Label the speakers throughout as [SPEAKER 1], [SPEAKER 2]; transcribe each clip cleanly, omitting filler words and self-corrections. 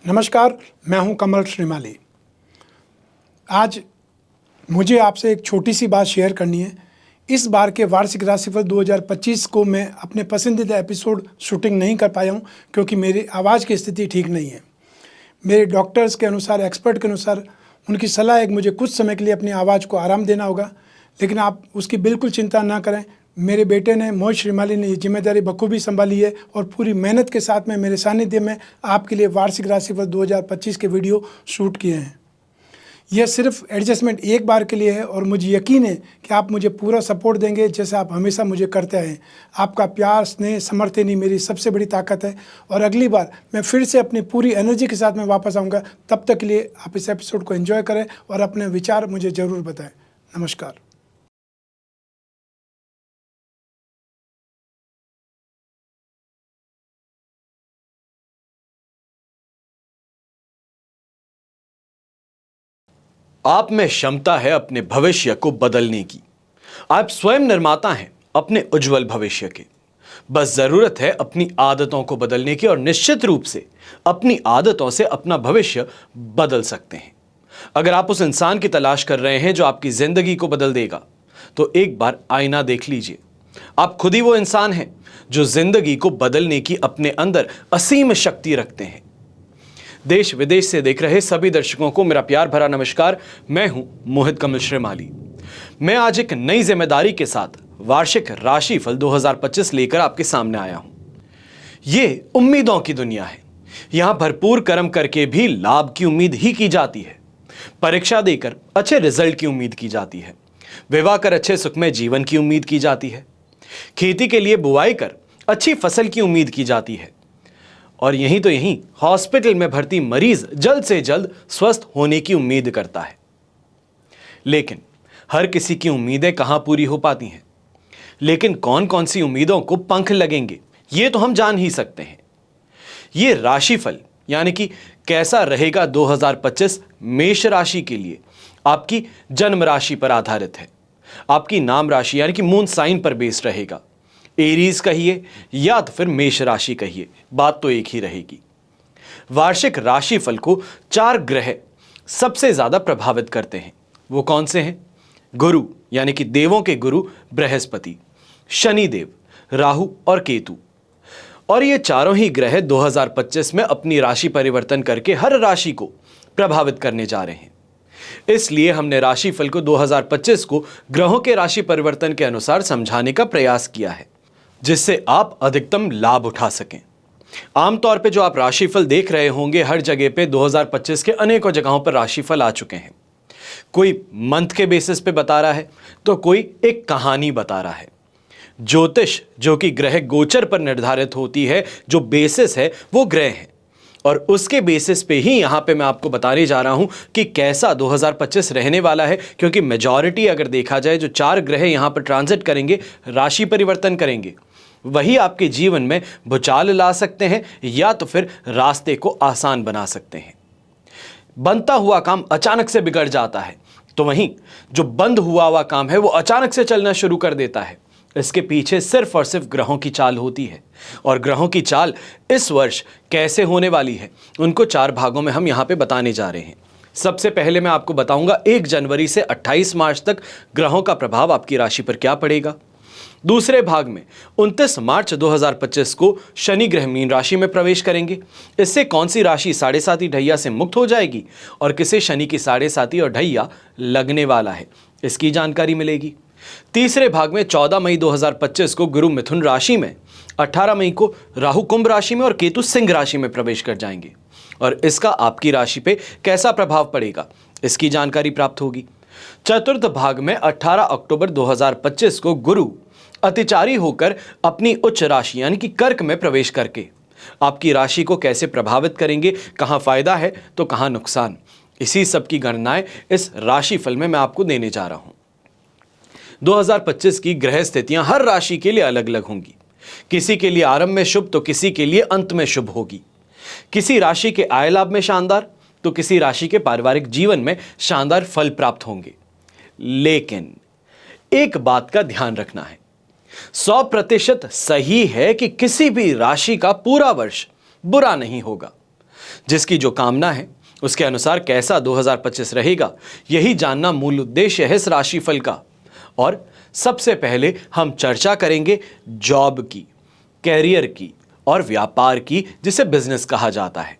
[SPEAKER 1] नमस्कार, मैं हूं कमल श्रीमाली। आज मुझे आपसे एक छोटी सी बात शेयर करनी है। इस बार के वार्षिक राशिफल 2025 को मैं अपने पसंदीदा एपिसोड शूटिंग नहीं कर पाया हूं क्योंकि मेरी आवाज़ की स्थिति ठीक नहीं है। मेरे डॉक्टर्स के अनुसार, एक्सपर्ट के अनुसार उनकी सलाह है कि मुझे कुछ समय के लिए अपनी आवाज़ को आराम देना होगा, लेकिन आप उसकी बिल्कुल चिंता ना करें। मेरे बेटे ने, मोहित श्रीमाली ने, ये जिम्मेदारी बखूबी संभाली है और पूरी मेहनत के साथ में मेरे सानिध्य में आपके लिए वार्षिक राशिफल 2025 के वीडियो शूट किए हैं। यह सिर्फ एडजस्टमेंट एक बार के लिए है और मुझे यकीन है कि आप मुझे पूरा सपोर्ट देंगे जैसे आप हमेशा मुझे करते आए हैं। आपका प्यार, स्नेह, समर्थन ही मेरी सबसे बड़ी ताकत है और अगली बार मैं फिर से अपनी पूरी एनर्जी के साथ में वापस आऊँगा। तब तक के लिए आप इस एपिसोड को एंजॉय करें और अपने विचार मुझे ज़रूर बताएं। नमस्कार।
[SPEAKER 2] आप में क्षमता है अपने भविष्य को बदलने की। आप स्वयं निर्माता हैं अपने उज्जवल भविष्य के। बस जरूरत है अपनी आदतों को बदलने की और निश्चित रूप से अपनी आदतों से अपना भविष्य बदल सकते हैं। अगर आप उस इंसान की तलाश कर रहे हैं जो आपकी जिंदगी को बदल देगा, तो एक बार आईना देख लीजिए। आप खुद ही वो इंसान हैं जो जिंदगी को बदलने की अपने अंदर असीम शक्ति रखते हैं। देश विदेश से देख रहे सभी दर्शकों को मेरा प्यार भरा नमस्कार। मैं हूं मोहित कमल श्रीमाली। मैं आज एक नई जिम्मेदारी के साथ वार्षिक राशिफल 2025 लेकर आपके सामने आया हूं। ये उम्मीदों की दुनिया है। यहां भरपूर कर्म करके भी लाभ की उम्मीद ही की जाती है। परीक्षा देकर अच्छे रिजल्ट की उम्मीद की जाती है। विवाह कर अच्छे सुखमय जीवन की उम्मीद की जाती है। खेती के लिए बुआई कर अच्छी फसल की उम्मीद की जाती है। और यहीं हॉस्पिटल में भर्ती मरीज जल्द से जल्द स्वस्थ होने की उम्मीद करता है। लेकिन हर किसी की उम्मीदें कहां पूरी हो पाती हैं? लेकिन कौन कौन सी उम्मीदों को पंख लगेंगे, ये तो हम जान ही सकते हैं। ये राशिफल यानी कि कैसा रहेगा 2025 मेष राशि के लिए आपकी जन्म राशि पर आधारित है। आपकी नाम राशि यानी कि मून साइन पर बेस्ड रहेगा। एरीज कहिए या तो फिर मेष राशि कहिए, बात तो एक ही रहेगी। वार्षिक राशिफल को 4 ग्रह सबसे ज्यादा प्रभावित करते हैं। वो कौन से हैं? गुरु यानी कि देवों के गुरु बृहस्पति, शनिदेव, राहु और केतु। और ये चारों ही ग्रह 2025 में अपनी राशि परिवर्तन करके हर राशि को प्रभावित करने जा रहे हैं। इसलिए हमने राशिफल को 2025 को ग्रहों के राशि परिवर्तन के अनुसार समझाने का प्रयास किया है, जिससे आप अधिकतम लाभ उठा सकें। आमतौर पे जो आप राशिफल देख रहे होंगे, हर जगह पे 2025 के अनेकों जगहों पर राशिफल आ चुके हैं। कोई मंथ के बेसिस पे बता रहा है तो कोई एक कहानी बता रहा है। ज्योतिष जो कि ग्रह गोचर पर निर्धारित होती है, जो बेसिस है वो ग्रह है और उसके बेसिस पे ही यहां पे मैं आपको बताने जा रहा हूं कि कैसा 2025 रहने वाला है। क्योंकि मेजॉरिटी अगर देखा जाए, जो 4 ग्रह यहां पर ट्रांजिट करेंगे, राशि परिवर्तन करेंगे, वही आपके जीवन में भूचाल ला सकते हैं या तो फिर रास्ते को आसान बना सकते हैं। बनता हुआ काम अचानक से बिगड़ जाता है, तो वहीं जो बंद हुआ काम है वो अचानक से चलना शुरू कर देता है। इसके पीछे सिर्फ और सिर्फ ग्रहों की चाल होती है। और ग्रहों की चाल इस वर्ष कैसे होने वाली है, उनको 4 भागों में हम यहां पे बताने जा रहे हैं। सबसे पहले मैं आपको बताऊंगा 1 जनवरी से 28 मार्च तक ग्रहों का प्रभाव आपकी राशि पर क्या पड़ेगा। दूसरे भाग में 29 मार्च 2025 को शनि ग्रह मीन राशि में प्रवेश करेंगे। इससे कौन सी राशि साढ़े साती ढैया से मुक्त हो जाएगी और किसे शनि की साढ़े साती और ढैया लगने वाला है, इसकी जानकारी मिलेगी। तीसरे भाग में 14 मई 2025 को गुरु मिथुन राशि में, 18 मई को राहु कुंभ राशि में और केतु सिंह राशि में प्रवेश कर जाएंगे और इसका आपकी राशि पे कैसा प्रभाव पड़ेगा, इसकी जानकारी प्राप्त होगी। चतुर्थ भाग में 18 अक्टूबर 2025 को गुरु अतिचारी होकर अपनी उच्च राशि यानी कि कर्क में प्रवेश करके आपकी राशि को कैसे प्रभावित करेंगे, कहां फायदा है तो कहां नुकसान, इसी सब की गणनाएं इस राशिफल में मैं आपको देने जा रहा हूं। 2025 की ग्रह स्थितियां हर राशि के लिए अलग अलग होंगी। किसी के लिए आरंभ में शुभ तो किसी के लिए अंत में शुभ होगी। किसी राशि के आय लाभ में शानदार तो किसी राशि के पारिवारिक जीवन में शानदार फल प्राप्त होंगे। लेकिन एक बात का ध्यान रखना है, 100% सही है कि किसी भी राशि का पूरा वर्ष बुरा नहीं होगा। जिसकी जो कामना है उसके अनुसार कैसा 2025 रहेगा, यही जानना मूल उद्देश्य है इस राशिफल का। और सबसे पहले हम चर्चा करेंगे जॉब की, कैरियर की और व्यापार की, जिसे बिजनेस कहा जाता है।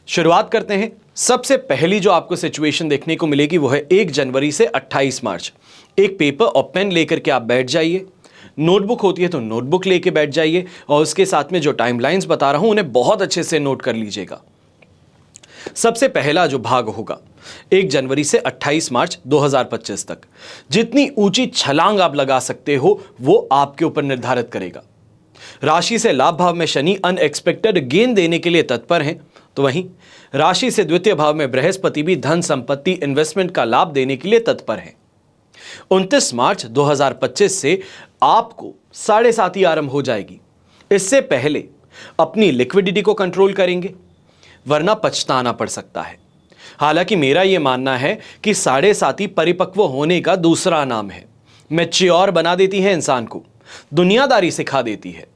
[SPEAKER 2] शुरुआत करते हैं। सबसे पहली जो आपको सिचुएशन देखने को मिलेगी वो है 1 जनवरी से 28 मार्च। एक पेपर और पेन लेकर के आप बैठ जाइए, नोटबुक होती है तो नोटबुक लेके बैठ जाइए, और उसके साथ में जो टाइमलाइंस बता रहा हूं उन्हें बहुत अच्छे से नोट कर लीजिएगा। सबसे पहला जो भाग होगा 1 जनवरी से 28 मार्च 2025 तक, जितनी ऊंची छलांग आप लगा सकते हो वो आपके ऊपर निर्धारित करेगा। राशि से लाभ भाव में शनि अनएक्सपेक्टेड गेन देने के लिए तत्पर हैं, तो वहीं राशि से द्वितीय भाव में बृहस्पति भी धन संपत्ति इन्वेस्टमेंट का लाभ देने के लिए तत्पर हैं। 29 मार्च 2025 से आपको 7.5 आरंभ हो जाएगी। इससे पहले अपनी लिक्विडिटी को कंट्रोल करेंगे, वरना पछताना पड़ सकता है। हालांकि मेरा यह मानना है कि 7.5 परिपक्व होने का दूसरा नाम है। मैच्योर बना देती है इंसान को, दुनियादारी सिखा देती है।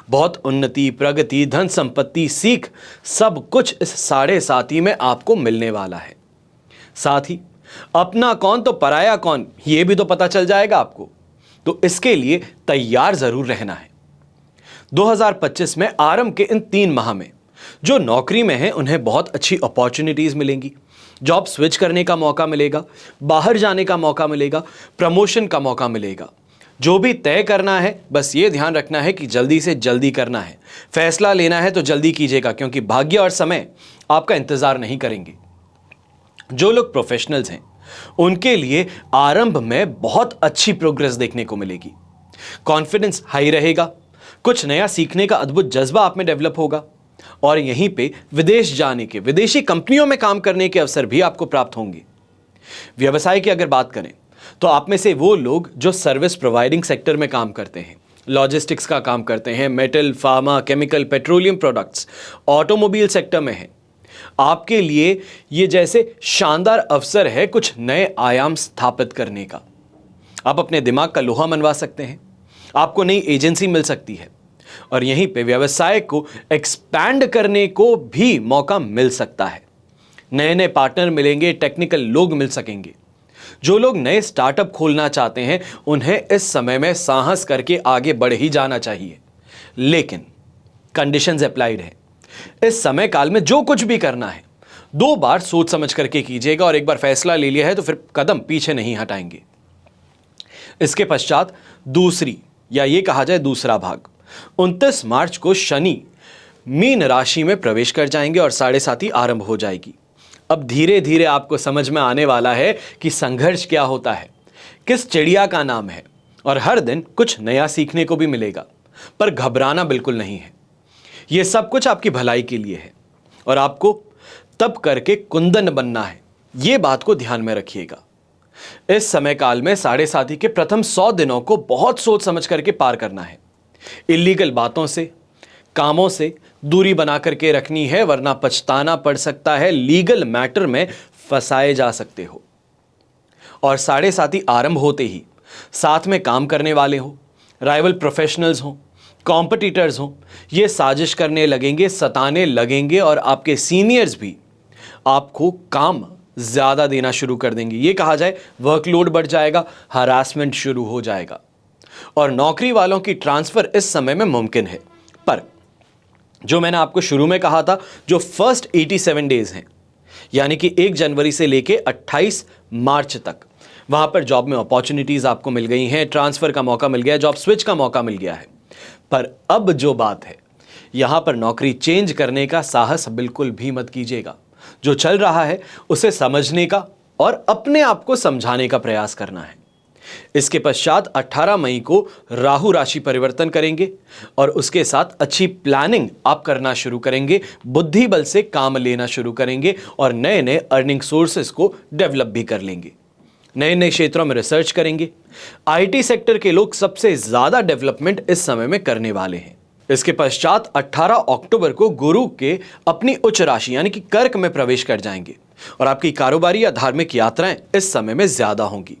[SPEAKER 2] बहुत उन्नति, प्रगति, धन संपत्ति, सीख, सब कुछ इस 7.5 में आपको मिलने वाला है। साथ ही अपना कौन तो पराया कौन, यह भी तो पता चल जाएगा आपको। तो इसके लिए तैयार जरूर रहना है। 2025 में आरंभ के इन 3 माह में जो नौकरी में है उन्हें बहुत अच्छी अपॉर्चुनिटीज मिलेंगी। जॉब स्विच करने का मौका मिलेगा, बाहर जाने का मौका मिलेगा, प्रमोशन का मौका मिलेगा। जो भी तय करना है बस ये ध्यान रखना है कि जल्दी से जल्दी करना है। फैसला लेना है तो जल्दी कीजिएगा, क्योंकि भाग्य और समय आपका इंतजार नहीं करेंगे। जो लोग प्रोफेशनल्स हैं उनके लिए आरंभ में बहुत अच्छी प्रोग्रेस देखने को मिलेगी। कॉन्फिडेंस हाई रहेगा, कुछ नया सीखने का अद्भुत जज्बा आप में डेवलप होगा, और यहीं पे विदेश जाने के, विदेशी कंपनियों में काम करने के अवसर भी आपको प्राप्त होंगे। व्यवसाय की अगर बात करें तो आप में से वो लोग जो सर्विस प्रोवाइडिंग सेक्टर में काम करते हैं, लॉजिस्टिक्स का काम करते हैं, metal, pharma, chemical, petroleum products, automobile sector में हैं, आपके लिए ये जैसे शानदार अवसर है कुछ नए आयाम स्थापित करने का। आप अपने दिमाग का लोहा मनवा सकते हैं, आपको नई एजेंसी मिल सकती है, और यहीं पे व्यवसाय को एक्सपैंड करने को भी मौका मिल सकता है। नए नए पार्टनर मिलेंगे, टेक्निकल लोग मिल सकेंगे। जो लोग नए स्टार्टअप खोलना चाहते हैं उन्हें इस समय में साहस करके आगे बढ़ ही जाना चाहिए, लेकिन कंडीशंस अप्लाइड है। इस समय काल में जो कुछ भी करना है 2 बार सोच समझ करके कीजिएगा, और एक बार फैसला ले लिया है तो फिर कदम पीछे नहीं हटाएंगे। इसके पश्चात दूसरी, या ये कहा जाए दूसरा भाग, 29 मार्च को शनि मीन राशि में प्रवेश कर जाएंगे और 7.5 आरंभ हो जाएगी। अब धीरे धीरे आपको समझ में आने वाला है कि संघर्ष क्या होता है, किस चिड़िया का नाम है, और हर दिन कुछ नया सीखने को भी मिलेगा। पर घबराना बिल्कुल नहीं है, यह सब कुछ आपकी भलाई के लिए है, और आपको तब करके कुंदन बनना है। यह बात को ध्यान में रखिएगा। इस समय काल में 7.5 के प्रथम 100 दिनों को बहुत सोच समझ करके पार करना है। इलीगल बातों से, कामों से दूरी बना करके रखनी है, वरना पछताना पड़ सकता है। लीगल मैटर में फंसाए जा सकते हो। और 7.5 आरंभ होते ही साथ में काम करने वाले हो, राइवल प्रोफेशनल्स हो, कॉम्पिटिटर्स हो, ये साजिश करने लगेंगे, सताने लगेंगे, और आपके सीनियर्स भी आपको काम ज्यादा देना शुरू कर देंगे। ये कहा जाए वर्कलोड बढ़ जाएगा, हरासमेंट शुरू हो जाएगा, और नौकरी वालों की ट्रांसफर इस समय में मुमकिन है। पर जो मैंने आपको शुरू में कहा था, जो फर्स्ट 87 डेज हैं, यानी कि 1 जनवरी से लेके 28 मार्च तक, वहां पर जॉब में अपॉर्चुनिटीज आपको मिल गई हैं, ट्रांसफर का मौका मिल गया है, जॉब स्विच का मौका मिल गया है। पर अब जो बात है, यहां पर नौकरी चेंज करने का साहस बिल्कुल भी मत कीजिएगा। जो चल रहा है उसे समझने का और अपने आप को समझाने का प्रयास करना है। इसके पश्चात 18 मई को राहु राशि परिवर्तन करेंगे, और उसके साथ अच्छी प्लानिंग आप करना शुरू करेंगे, बुद्धि बल से काम लेना शुरू करेंगे, और नए नए अर्निंग सोर्सेस को डेवलप भी कर लेंगे। नए नए क्षेत्रों में रिसर्च करेंगे। आईटी सेक्टर के लोग सबसे ज्यादा डेवलपमेंट इस समय में करने वाले हैं। इसके पश्चात 18 अक्टूबर को गुरु के अपनी उच्च राशि यानी कि कर्क में प्रवेश कर जाएंगे, और आपकी कारोबारी या धार्मिक यात्राएं इस समय में ज्यादा होंगी।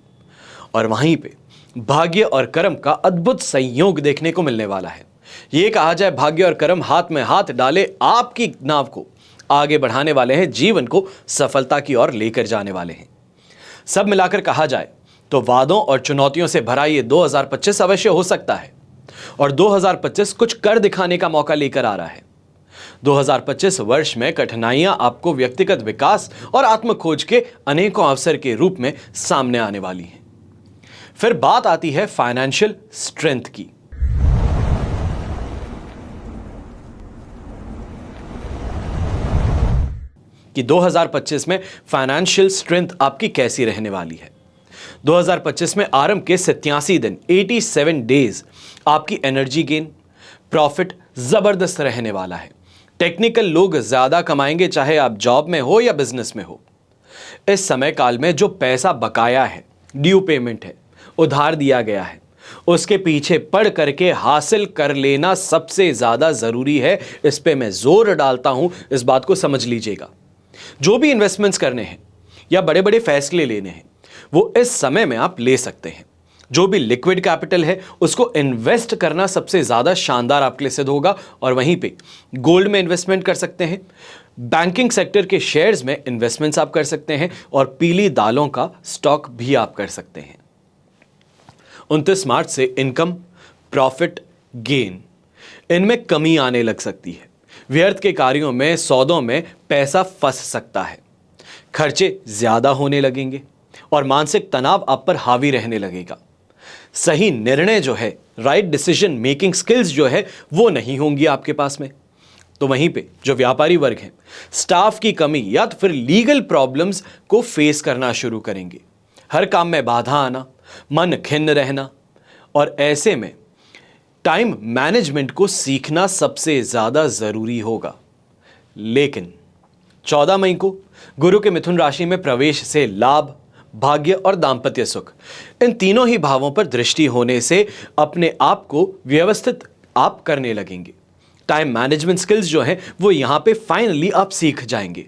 [SPEAKER 2] और वहीं पे भाग्य और कर्म का अद्भुत संयोग देखने को मिलने वाला है। ये कहा जाए भाग्य और कर्म हाथ में हाथ डाले आपकी नाव को आगे बढ़ाने वाले हैं, जीवन को सफलता की ओर लेकर जाने वाले हैं। सब मिलाकर कहा जाए तो वादों और चुनौतियों से भरा ये 2025 अवश्य हो सकता है और 2025 कुछ कर दिखाने का मौका लेकर आ रहा है। 2025 वर्ष में कठिनाइयां आपको व्यक्तिगत विकास और आत्मखोज के अनेकों अवसर के रूप में सामने आने वाली हैं। फिर बात आती है फाइनेंशियल स्ट्रेंथ की। कि 2025 में फाइनेंशियल स्ट्रेंथ आपकी कैसी रहने वाली है। 2025 में आरंभ के 87 दिन 87 डेज आपकी एनर्जी गेन, प्रॉफिट जबरदस्त रहने वाला है। टेक्निकल लोग ज्यादा कमाएंगे, चाहे आप जॉब में हो या बिजनेस में हो। इस समय काल में जो पैसा बकाया है, ड्यू पेमेंट है, उधार दिया गया है, उसके पीछे पड़ करके हासिल कर लेना सबसे ज्यादा जरूरी है। इस पे मैं जोर डालता हूं, इस बात को समझ लीजिएगा। जो भी इन्वेस्टमेंट्स करने हैं या बड़े बड़े फैसले लेने हैं वो इस समय में आप ले सकते हैं। जो भी लिक्विड कैपिटल है उसको इन्वेस्ट करना सबसे ज्यादा शानदार आपके लिए सिद्ध होगा। और वहीं पे गोल्ड में इन्वेस्टमेंट कर सकते हैं, बैंकिंग सेक्टर के शेयर्स में इन्वेस्टमेंट्स आप कर सकते हैं और पीली दालों का स्टॉक भी आप कर सकते हैं। 29 मार्च से इनकम, प्रॉफिट, गेन इनमें कमी आने लग सकती है। व्यर्थ के कार्यों में, सौदों में पैसा फंस सकता है, खर्चे ज्यादा होने लगेंगे और मानसिक तनाव आप पर हावी रहने लगेगा। सही निर्णय जो है, राइट डिसीजन मेकिंग स्किल्स जो है वो नहीं होंगी आपके पास में। तो वहीं पे जो व्यापारी वर्ग है, स्टाफ की कमी या तो फिर लीगल प्रॉब्लम्स को फेस करना शुरू करेंगे। हर काम में बाधा आना, मन खिन्न रहना और ऐसे में टाइम मैनेजमेंट को सीखना सबसे ज्यादा जरूरी होगा। लेकिन 14 मई को गुरु के मिथुन राशि में प्रवेश से लाभ, भाग्य और दांपत्य सुख, इन तीनों ही भावों पर दृष्टि होने से अपने आप को व्यवस्थित आप करने लगेंगे। टाइम मैनेजमेंट स्किल्स जो है वो यहां पे फाइनली आप सीख जाएंगे।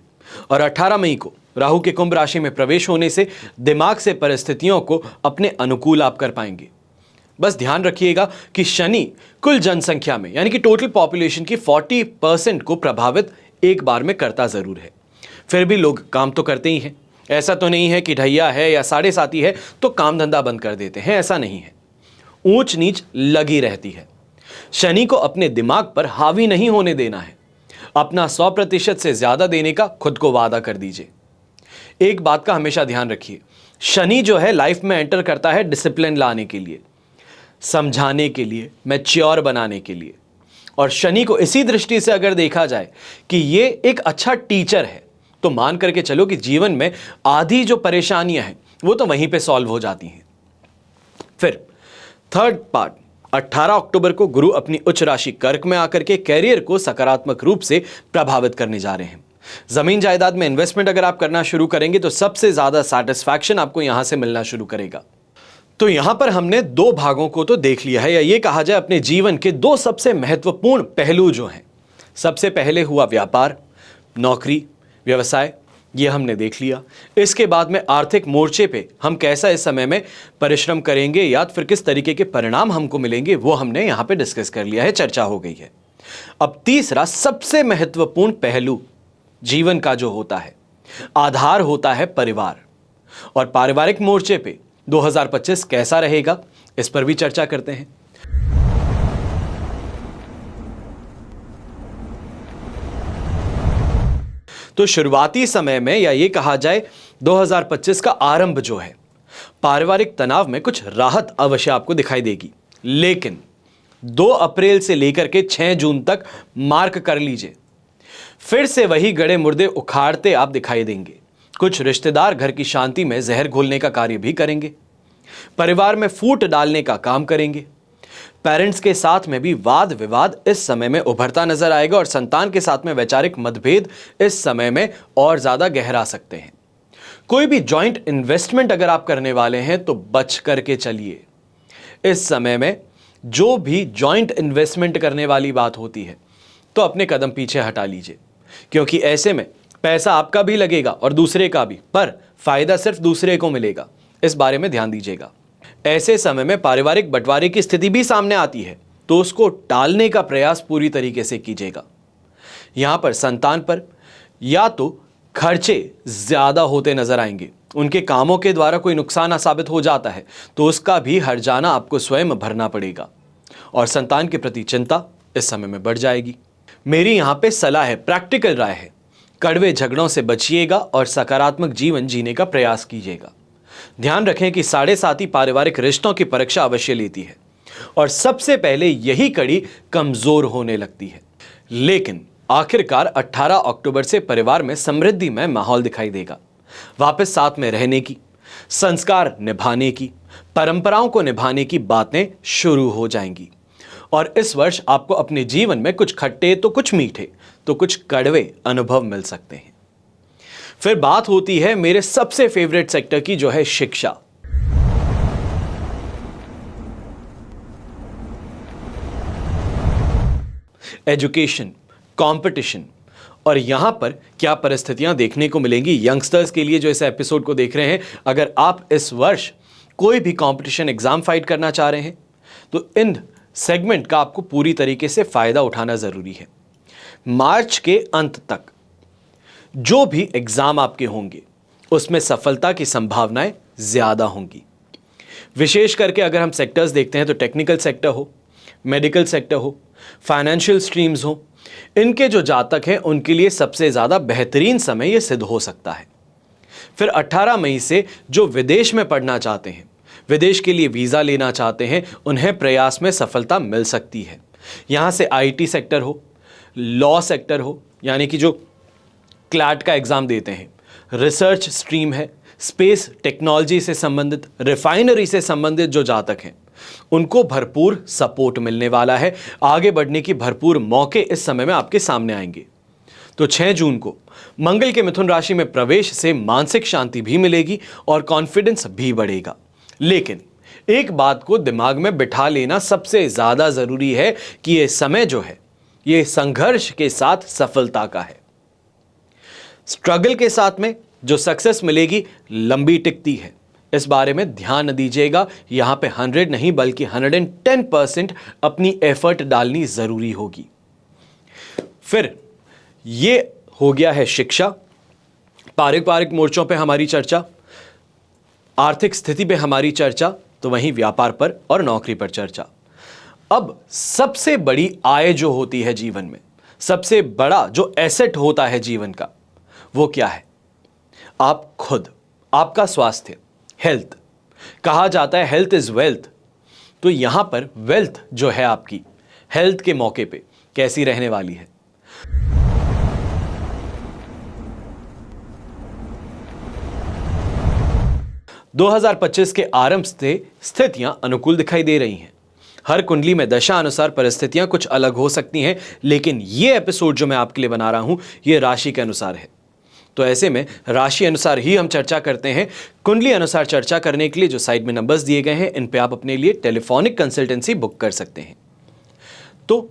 [SPEAKER 2] और 18 मई को राहु के कुंभ राशि में प्रवेश होने से दिमाग से परिस्थितियों को अपने अनुकूल आप कर पाएंगे। बस ध्यान रखिएगा कि शनि कुल जनसंख्या में यानी कि टोटल पॉपुलेशन की 40% को प्रभावित एक बार में करता जरूर है। फिर भी लोग काम तो करते ही हैं। ऐसा तो नहीं है कि ढैया है या साढ़े साती है तो काम धंधा बंद कर देते हैं, ऐसा नहीं है। ऊंच नीच लगी रहती है। शनि को अपने दिमाग पर हावी नहीं होने देना है। अपना 100% से ज्यादा देने का खुद को वादा कर दीजिए। एक बात का हमेशा ध्यान रखिए, शनि जो है लाइफ में एंटर करता है डिसिप्लिन लाने के लिए, समझाने के लिए, मैच्योर बनाने के लिए। और शनि को इसी दृष्टि से अगर देखा जाए कि ये एक अच्छा टीचर है तो मान करके चलो कि जीवन में आधी जो परेशानियां हैं वो तो वहीं पे सॉल्व हो जाती हैं। फिर थर्ड पार्ट 18 अक्टूबर को गुरु अपनी उच्च राशि कर्क में आकर के कैरियर को सकारात्मक रूप से प्रभावित करने जा रहे हैं। जमीन जायदाद में इन्वेस्टमेंट अगर आप करना शुरू करेंगे तो सबसे ज्यादा सैटिस्फैक्शन आपको यहां से मिलना शुरू करेगा। तो यहां पर हमने दो भागों को तो देख लिया है, या ये कहा जाए अपने जीवन के दो सबसे महत्वपूर्ण पहलू जो हैं। सबसे पहले हुआ व्यापार, नौकरी, व्यवसाय, ये हमने देख लिया। इसके बाद में आर्थिक मोर्चे पे हम कैसा इस समय में परिश्रम करेंगे या फिर किस तरीके के परिणाम हमको मिलेंगे वो हमने यहां पे डिस्कस कर लिया है, चर्चा हो गई है। अब तीसरा सबसे महत्वपूर्ण पहलू जीवन का जो होता है, आधार होता है परिवार। और पारिवारिक मोर्चे पे 2025 कैसा रहेगा इस पर भी चर्चा करते हैं। तो शुरुआती समय में या ये कहा जाए 2025 का आरंभ जो है, पारिवारिक तनाव में कुछ राहत अवश्य आपको दिखाई देगी। लेकिन 2 अप्रैल से लेकर के 6 जून तक मार्क कर लीजिए, फिर से वही गड़े मुर्दे उखाड़ते आप दिखाई देंगे। कुछ रिश्तेदार घर की शांति में जहर घोलने का कार्य भी करेंगे, परिवार में फूट डालने का काम करेंगे। पेरेंट्स के साथ में भी वाद विवाद इस समय में उभरता नजर आएगा और संतान के साथ में वैचारिक मतभेद इस समय में और ज्यादा गहरा सकते हैं। कोई भी जॉइंट इन्वेस्टमेंट अगर आप करने वाले हैं तो बच करके चलिए। इस समय में जो भी जॉइंट इन्वेस्टमेंट करने वाली बात होती है तो अपने कदम पीछे हटा लीजिए, क्योंकि ऐसे में पैसा आपका भी लगेगा और दूसरे का भी, पर फायदा सिर्फ दूसरे को मिलेगा। इस बारे में ध्यान दीजिएगा। ऐसे समय में पारिवारिक बंटवारे की स्थिति भी सामने आती है तो उसको टालने का प्रयास पूरी तरीके से कीजिएगा। यहां पर संतान पर या तो खर्चे ज्यादा होते नजर आएंगे, उनके कामों के द्वारा कोई नुकसान साबित हो जाता है तो उसका भी हर्जाना आपको स्वयं भरना पड़ेगा और संतान के प्रति चिंता इस समय में बढ़ जाएगी। मेरी यहां पे सलाह है, प्रैक्टिकल राय है, कड़वे झगड़ों से बचिएगा और सकारात्मक जीवन जीने का प्रयास कीजिएगा। ध्यान रखें कि 7.5 पारिवारिक रिश्तों की परीक्षा अवश्य लेती है और सबसे पहले यही कड़ी कमजोर होने लगती है, लेकिन आखिरकार 18 अक्टूबर से परिवार में समृद्धिमय माहौल दिखाई देगा। वापस साथ में रहने की, संस्कार निभाने की, परंपराओं को निभाने की बातें शुरू हो जाएंगी और इस वर्ष आपको अपने जीवन में कुछ खट्टे तो कुछ मीठे तो कुछ कड़वे अनुभव मिल सकते हैं। फिर बात होती है मेरे सबसे फेवरेट सेक्टर की, जो है शिक्षा। एजुकेशन, कंपटीशन, और यहां पर क्या परिस्थितियां देखने को मिलेंगी यंगस्टर्स के लिए जो इस एपिसोड को देख रहे हैं। अगर आप इस वर्ष कोई भी कंपटीशन एग्जाम फाइट करना चाह रहे हैं तो इन सेगमेंट का आपको पूरी तरीके से फायदा उठाना जरूरी है। मार्च के अंत तक जो भी एग्जाम आपके होंगे उसमें सफलता की संभावनाएं ज्यादा होंगी। विशेष करके अगर हम सेक्टर्स देखते हैं तो टेक्निकल सेक्टर हो, मेडिकल सेक्टर हो, फाइनेंशियल स्ट्रीम्स हो, इनके जो जातक हैं उनके लिए सबसे ज्यादा बेहतरीन समय यह सिद्ध हो सकता है। फिर 18 मई से जो विदेश में पढ़ना चाहते हैं, विदेश के लिए वीजा लेना चाहते हैं, उन्हें प्रयास में सफलता मिल सकती है। यहां से आईटी सेक्टर हो, लॉ सेक्टर हो, यानी कि जो क्लैट का एग्जाम देते हैं, रिसर्च स्ट्रीम है, स्पेस टेक्नोलॉजी से संबंधित, रिफाइनरी से संबंधित जो जातक हैं उनको भरपूर सपोर्ट मिलने वाला है। आगे बढ़ने की भरपूर मौके इस समय में आपके सामने आएंगे। तो 6 जून को मंगल के मिथुन राशि में प्रवेश से मानसिक शांति भी मिलेगी और कॉन्फिडेंस भी बढ़ेगा। लेकिन एक बात को दिमाग में बिठा लेना सबसे ज्यादा जरूरी है कि यह समय जो है यह संघर्ष के साथ सफलता का है। स्ट्रगल के साथ में जो सक्सेस मिलेगी लंबी टिकती है, इस बारे में ध्यान दीजिएगा। यहां पे 100 नहीं बल्कि 110% अपनी एफर्ट डालनी जरूरी होगी। फिर ये हो गया है शिक्षा, पारिवारिक मोर्चों पे हमारी चर्चा, आर्थिक स्थिति पे हमारी चर्चा, तो वहीं व्यापार पर और नौकरी पर चर्चा। अब सबसे बड़ी आय जो होती है जीवन में, सबसे बड़ा जो एसेट होता है जीवन का, वो क्या है? आप खुद, आपका स्वास्थ्य, हेल्थ। कहा जाता है हेल्थ इज वेल्थ, तो यहां पर वेल्थ जो है आपकी हेल्थ के मौके पे कैसी रहने वाली है? – 2025 के आरंभ से स्थितियां अनुकूल दिखाई दे रही हैं। हर कुंडली में दशा अनुसार परिस्थितियां कुछ अलग हो सकती हैं, लेकिन यह एपिसोड जो मैं आपके लिए बना रहा हूं यह राशि के अनुसार है। तो ऐसे में राशि अनुसार ही हम चर्चा करते हैं। कुंडली अनुसार चर्चा करने के लिए जो साइड में नंबर्स दिए गए हैं, इन पे आप अपने लिए टेलीफोनिक कंसल्टेंसी बुक कर सकते हैं। तो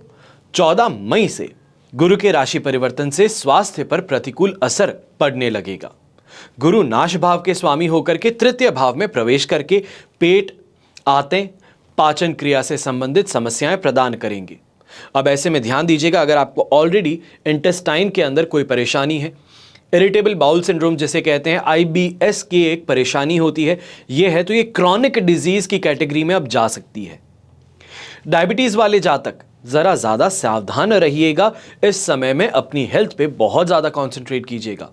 [SPEAKER 2] 14 मई से गुरु के राशि परिवर्तन से स्वास्थ्य पर प्रतिकूल असर पड़ने लगेगा। गुरु नाश भाव के स्वामी होकर के तृतीय भाव में प्रवेश करके पेट, आंतें, पाचन क्रिया से संबंधित समस्याएं प्रदान करेंगे। अब ऐसे में ध्यान दीजिएगा, अगर आपको ऑलरेडी इंटेस्टाइन के अंदर कोई परेशानी है, इरिटेबल बाउल सिंड्रोम जिसे कहते हैं, IBS की एक परेशानी होती है, यह है तो ये क्रॉनिक डिजीज की कैटेगरी में अब जा सकती है। डायबिटीज वाले जातक जरा ज्यादा सावधान रहिएगा। इस समय में अपनी हेल्थ पे बहुत ज्यादा कंसंट्रेट कीजिएगा।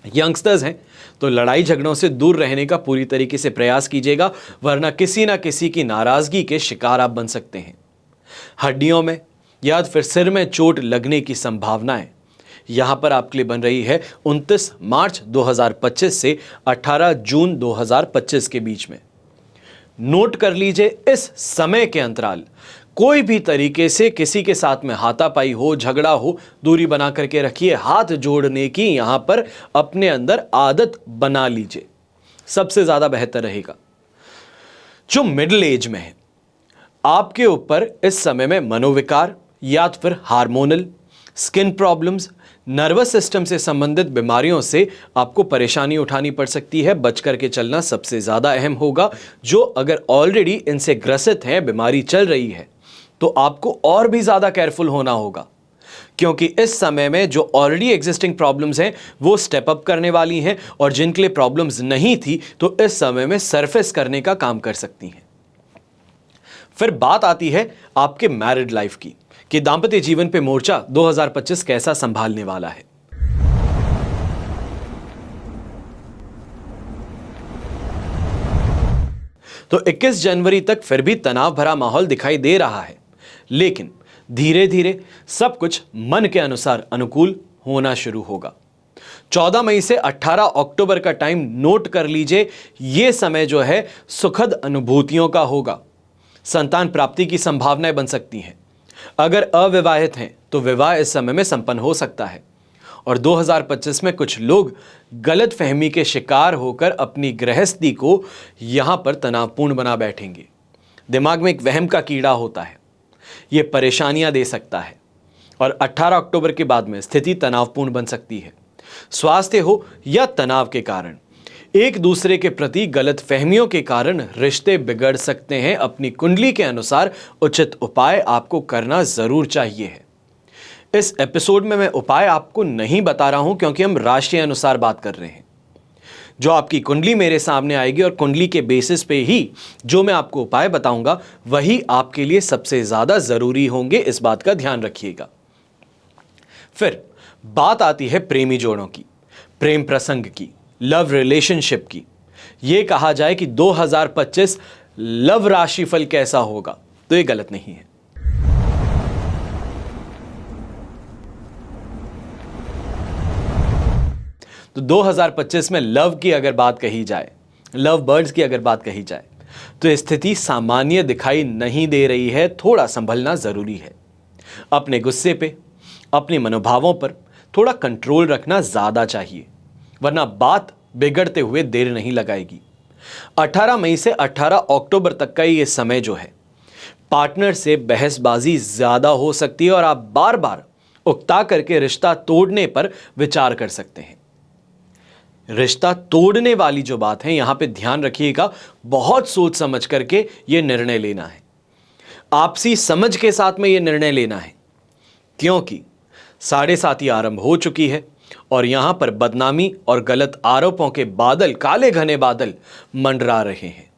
[SPEAKER 2] यंगस्टर्स हैं तो लड़ाई झगड़ों से दूर रहने का पूरी तरीके से प्रयास कीजिएगा, वरना किसी ना किसी की नाराजगी के शिकार आप बन सकते हैं। हड्डियों में या फिर सिर में चोट लगने की संभावनाएं यहां पर आपके लिए बन रही है 29 मार्च 2025 से 18 जून 2025 के बीच में। नोट कर लीजिए, इस समय के अंतराल कोई भी तरीके से किसी के साथ में हाथापाई हो, झगड़ा हो, दूरी बना करके रखिए। हाथ जोड़ने की यहां पर अपने अंदर आदत बना लीजिए, सबसे ज्यादा बेहतर रहेगा। जो मिडिल एज में है, आपके ऊपर इस समय में मनोविकार या फिर hormonal skin problems, nervous system से संबंधित बीमारियों से आपको परेशानी उठानी पड़ सकती है। बच करके चलना सबसे ज़्यादा अहम होगा। जो अगर ऑलरेडी इनसे ग्रसित हैं, बीमारी चल रही है, तो आपको और भी ज़्यादा केयरफुल होना होगा, क्योंकि इस समय में जो ऑलरेडी एग्जिस्टिंग प्रॉब्लम्स हैं वो स्टेप अप करने वाली हैं, और जिनके लिए प्रॉब्लम्स नहीं थी तो इस समय में सरफेस करने का काम कर सकती हैं। फिर बात आती है आपके मैरिड लाइफ की, कि दांपत्य जीवन पे मोर्चा 2025 कैसा संभालने वाला है। तो 21 जनवरी तक फिर भी तनाव भरा माहौल दिखाई दे रहा है, लेकिन धीरे धीरे सब कुछ मन के अनुसार अनुकूल होना शुरू होगा। 14 मई से 18 अक्टूबर का टाइम नोट कर लीजिए। यह समय जो है सुखद अनुभूतियों का होगा। संतान प्राप्ति की संभावनाएं बन सकती हैं। अगर अविवाहित हैं तो विवाह इस समय में संपन्न हो सकता है। और 2025 में कुछ लोग गलत फहमी के शिकार होकर अपनी गृहस्थी को यहां पर तनावपूर्ण बना बैठेंगे। दिमाग में एक वहम का कीड़ा होता है, यह परेशानियां दे सकता है, और 18 अक्टूबर के बाद में स्थिति तनावपूर्ण बन सकती है। स्वास्थ्य हो या तनाव के कारण, एक दूसरे के प्रति गलत फहमियों के कारण रिश्ते बिगड़ सकते हैं। अपनी कुंडली के अनुसार उचित उपाय आपको करना जरूर चाहिए है। इस एपिसोड में मैं उपाय आपको नहीं बता रहा हूं, क्योंकि हम राशि अनुसार बात कर रहे हैं। जो आपकी कुंडली मेरे सामने आएगी और कुंडली के बेसिस पे ही जो मैं आपको उपाय बताऊंगा वही आपके लिए सबसे ज्यादा जरूरी होंगे। इस बात का ध्यान रखिएगा। फिर बात आती है प्रेमी जोड़ों की, प्रेम प्रसंग की, लव रिलेशनशिप की। यह कहा जाए कि 2025 लव राशिफल कैसा होगा, तो यह गलत नहीं है। तो 2025 में लव की अगर बात कही जाए, लव बर्ड्स की अगर बात कही जाए, तो स्थिति सामान्य दिखाई नहीं दे रही है। थोड़ा संभलना जरूरी है। अपने गुस्से पे, अपने मनोभावों पर थोड़ा कंट्रोल रखना ज्यादा चाहिए, वरना बात बिगड़ते हुए देर नहीं लगाएगी। 18 मई से 18 अक्टूबर तक का ये समय जो है, पार्टनर से बहसबाजी ज्यादा हो सकती है और आप बार बार उकता करके रिश्ता तोड़ने पर विचार कर सकते हैं। रिश्ता तोड़ने वाली जो बात है, यहां पे ध्यान रखिएगा, बहुत सोच समझ करके यह निर्णय लेना है। आपसी समझ के साथ में यह निर्णय लेना है, क्योंकि 7:30 आरंभ हो चुकी है और यहां पर बदनामी और गलत आरोपों के बादल, काले घने बादल मंडरा रहे हैं।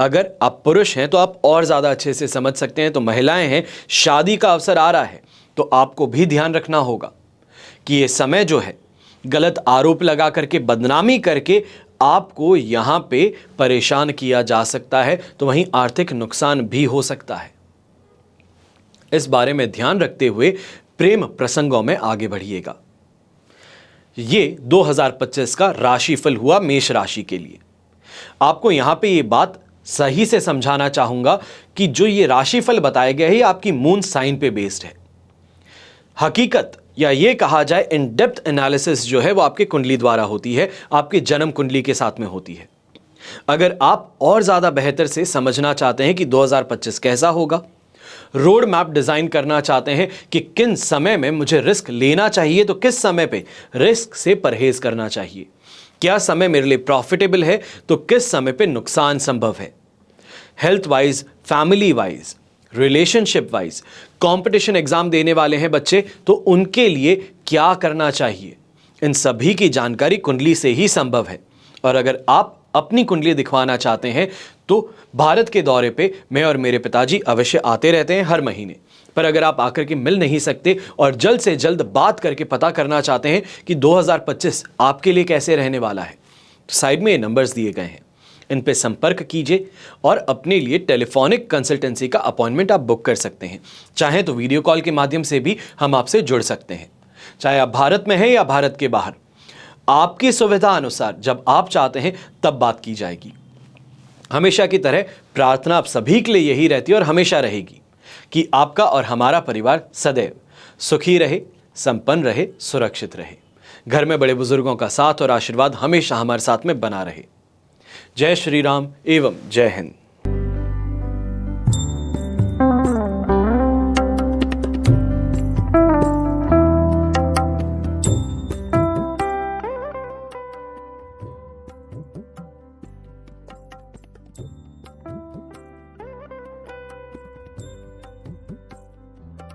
[SPEAKER 2] अगर आप पुरुष हैं तो आप और ज्यादा अच्छे से समझ सकते हैं। तो महिलाएं हैं, शादी का अवसर आ रहा है, तो आपको भी ध्यान रखना होगा कि यह समय जो है गलत आरोप लगा करके, बदनामी करके आपको यहां पे परेशान किया जा सकता है, तो वहीं आर्थिक नुकसान भी हो सकता है। इस बारे में ध्यान रखते हुए प्रेम प्रसंगों में आगे बढ़िएगा। ये 2025 का राशिफल हुआ मेष राशि के लिए। आपको यहां पे ये बात सही से समझाना चाहूंगा कि जो ये राशिफल बताए गए हैं, आपकी मून साइन पे बेस्ड है। हकीकत या ये कहा जाए इन डेप्थ एनालिसिस जो है वो आपके कुंडली द्वारा होती है, आपके जन्म कुंडली के साथ में होती है। अगर आप और ज्यादा बेहतर से समझना चाहते हैं कि 2025 कैसा होगा, रोड मैप डिजाइन करना चाहते हैं कि किन समय में मुझे रिस्क लेना चाहिए, तो किस समय पे रिस्क से परहेज करना चाहिए, क्या समय मेरे लिए प्रॉफिटेबल है, तो किस समय पे नुकसान संभव है, health wise, family wise, relationship wise, competition exam देने वाले हैं बच्चे, तो उनके लिए क्या करना चाहिए, इन सभी की जानकारी कुंडली से ही संभव है। और अगर आप अपनी कुंडली दिखवाना चाहते हैं तो भारत के दौरे पे मैं और मेरे पिताजी अवश्य आते रहते हैं हर महीने। पर अगर आप आकर के मिल नहीं सकते और जल्द से जल्द बात करके पता करना चाहते हैं कि 2025 आपके लिए कैसे रहने वाला है, तो साइड में ये नंबर्स दिए गए हैं, इन पे संपर्क कीजिए और अपने लिए टेलीफोनिक कंसल्टेंसी का अपॉइंटमेंट आप बुक कर सकते हैं। चाहे तो वीडियो कॉल के माध्यम से भी हम आपसे जुड़ सकते हैं। चाहे आप भारत में हैं या भारत के बाहर, आपकी सुविधा अनुसार जब आप चाहते हैं तब बात की जाएगी। हमेशा की तरह प्रार्थना आप सभी के लिए यही रहती है और हमेशा रहेगी कि आपका और हमारा परिवार सदैव सुखी रहे, संपन्न रहे, सुरक्षित रहे। घर में बड़े बुजुर्गों का साथ और आशीर्वाद हमेशा हमारे साथ में बना रहे। जय श्री राम एवं जय हिंद।